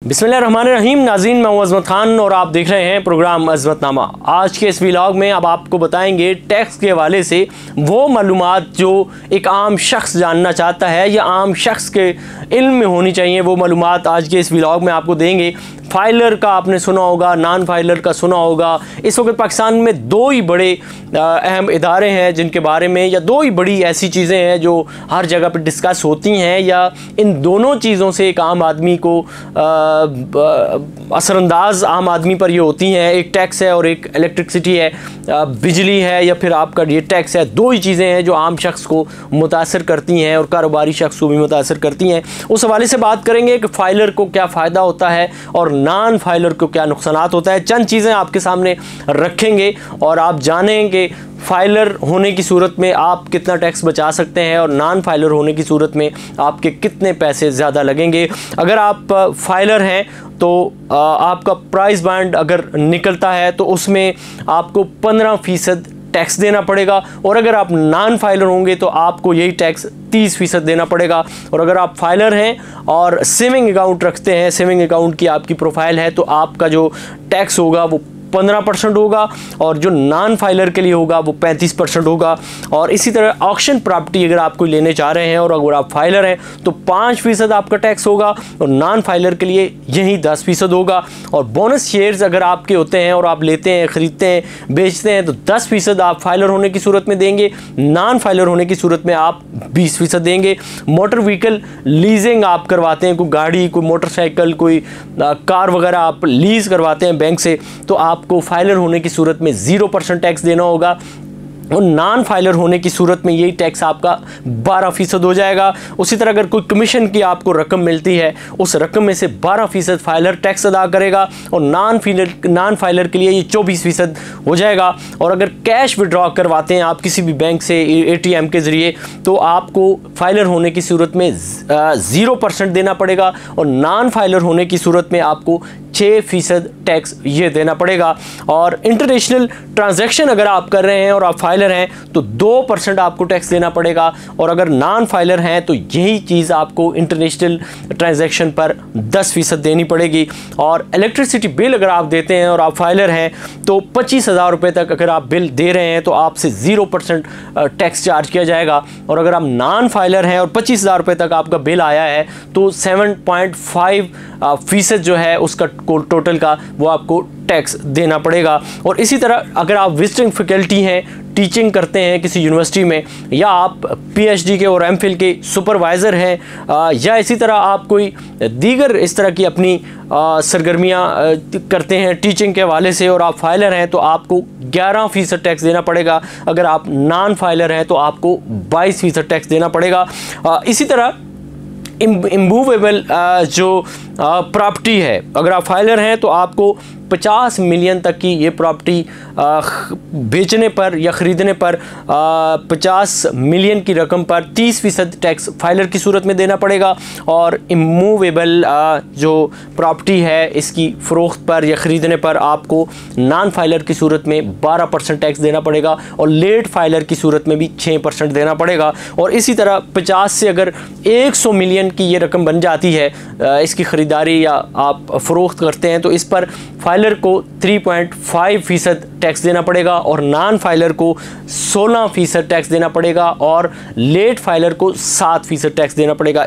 बिस्मिल्लाहिर्रहमानिर्रहीम। नाज़रीन, मैं हूं अज़मत खान और आप देख रहे हैं प्रोग्राम अज़मतनामा। आज के इस व्लॉग में अब आपको बताएंगे टैक्स के हवाले से वो मालूमात जो एक आम शख्स जानना चाहता है या आम शख्स के इल्म में होनी चाहिए। वो मालूमात आज के इस व्लॉग में आपको देंगे। फाइलर का आपने सुना होगा, नॉन फाइलर का सुना होगा। इस वक्त पाकिस्तान में दो ही बड़े अहम इदारे हैं जिनके बारे में, या दो ही बड़ी ऐसी चीज़ें हैं जो हर जगह पर डिस्कस होती हैं, या इन दोनों चीज़ों से एक आम आदमी को असरअंदाज आम आदमी पर ये होती हैं। एक टैक्स है और एक इलेक्ट्रिसिटी है, बिजली है या फिर आपका ये टैक्स है। दो ही चीज़ें हैं जो आम शख्स को मुतासर करती हैं और कारोबारी शख्स को भी मुतासर करती हैं। उस हवाले से बात करेंगे कि फ़ाइलर को क्या फ़ायदा होता है और नॉन फाइलर को क्या नुकसानात होता है। चंद चीज़ें आपके सामने रखेंगे और आप जानेंगे फाइलर होने की सूरत में आप कितना टैक्स बचा सकते हैं और नॉन फाइलर होने की सूरत में आपके कितने पैसे ज़्यादा लगेंगे। अगर आप फाइलर हैं तो आपका प्राइस बैंड अगर निकलता है तो उसमें आपको 15% टैक्स देना पड़ेगा, और अगर आप नॉन फाइलर होंगे तो आपको यही टैक्स 30% देना पड़ेगा। और अगर आप फाइलर हैं और सेविंग अकाउंट रखते हैं, सेविंग अकाउंट की आपकी प्रोफाइल है, तो आपका जो टैक्स होगा वो 15% होगा, और जो नॉन फाइलर के लिए होगा वो 35% होगा। और इसी तरह ऑक्शन प्रॉपर्टी अगर आप कोई लेने चाह रहे हैं और अगर आप फाइलर हैं तो 5% आपका टैक्स होगा, और नॉन फाइलर के लिए यही 10% होगा। और बोनस शेयर्स अगर आपके होते हैं और आप लेते हैं, ख़रीदते हैं, बेचते हैं तो 10% आप फाइलर होने की सूरत में देंगे, नॉन फाइलर होने की सूरत में आप 20% देंगे। मोटर व्हीकल लीजिंग आप करवाते हैं, कोई गाड़ी, कोई मोटरसाइकिल, कोई कार वगैरह आप लीज़ करवाते हैं बैंक से, तो आपको फाइलर होने की सूरत में 0% टैक्स देना होगा, और नॉन फाइलर होने की सूरत में यही टैक्स आपका 12% हो जाएगा। उसी तरह अगर कोई कमीशन की आपको रकम मिलती है, उस रकम में से 12% फाइलर टैक्स अदा करेगा, और नॉन फाइलर के लिए ये 24% हो जाएगा। और अगर कैश विड्रॉ करवाते हैं आप किसी भी बैंक से ATM के ज़रिए, तो आपको फाइलर होने की सूरत में 0% देना पड़ेगा, और नॉन फाइलर होने की सूरत में आपको 6% टैक्स ये देना पड़ेगा। और इंटरनेशनल ट्रांजैक्शन अगर आप कर रहे हैं और आप फाइलर हैं तो 2% आपको टैक्स देना पड़ेगा, और अगर नॉन फाइलर हैं तो यही चीज़ आपको इंटरनेशनल ट्रांजैक्शन पर 10% देनी पड़ेगी। और इलेक्ट्रिसिटी बिल अगर आप देते हैं और आप फाइलर हैं तो 25,000 रुपये तक अगर आप बिल दे रहे हैं तो आपसे 0% टैक्स चार्ज किया जाएगा। और अगर आप नॉन फाइलर हैं और 25,000 रुपये तक आपका बिल आया है तो 7.5% जो है उसका टोटल का वो आपको टैक्स देना पड़ेगा। और इसी तरह अगर आप विजिटिंग फैकल्टी हैं, टीचिंग करते हैं किसी यूनिवर्सिटी में, या आप PhD के और MPhil के सुपरवाइज़र हैं, या इसी तरह आप कोई दीगर इस तरह की अपनी सरगर्मियाँ करते हैं टीचिंग के हवाले से, और आप फाइलर हैं तो आपको 11% टैक्स देना पड़ेगा। अगर आप नॉन फाइलर हैं तो आपको 22% टैक्स देना पड़ेगा। इसी तरह इमूवेबल जो प्रॉपर्टी है, अगर आप फाइलर हैं तो आपको 50 मिलियन तक की ये प्रॉपर्टी बेचने पर या ख़रीदने पर 50 मिलियन की रकम पर 30% टैक्स फाइलर की सूरत में देना पड़ेगा। और इमूवेबल जो प्रॉपर्टी है इसकी फ़रोख्त पर या ख़रीदने पर आपको नॉन फाइलर की सूरत में 12% टैक्स देना पड़ेगा, और लेट फाइलर की सूरत में भी 6% देना पड़ेगा। और इसी तरह 50 से अगर 100 मिलियन की ये रकम बन जाती है, इसकी ख़रीदारी या आप फ़रोख्त करते हैं, तो इस पर फाइलर को 3.5% टैक्स देना पड़ेगा, और नॉन फाइलर को 16% टैक्स देना पड़ेगा, और लेट फाइलर को 7% टैक्स देना पड़ेगा।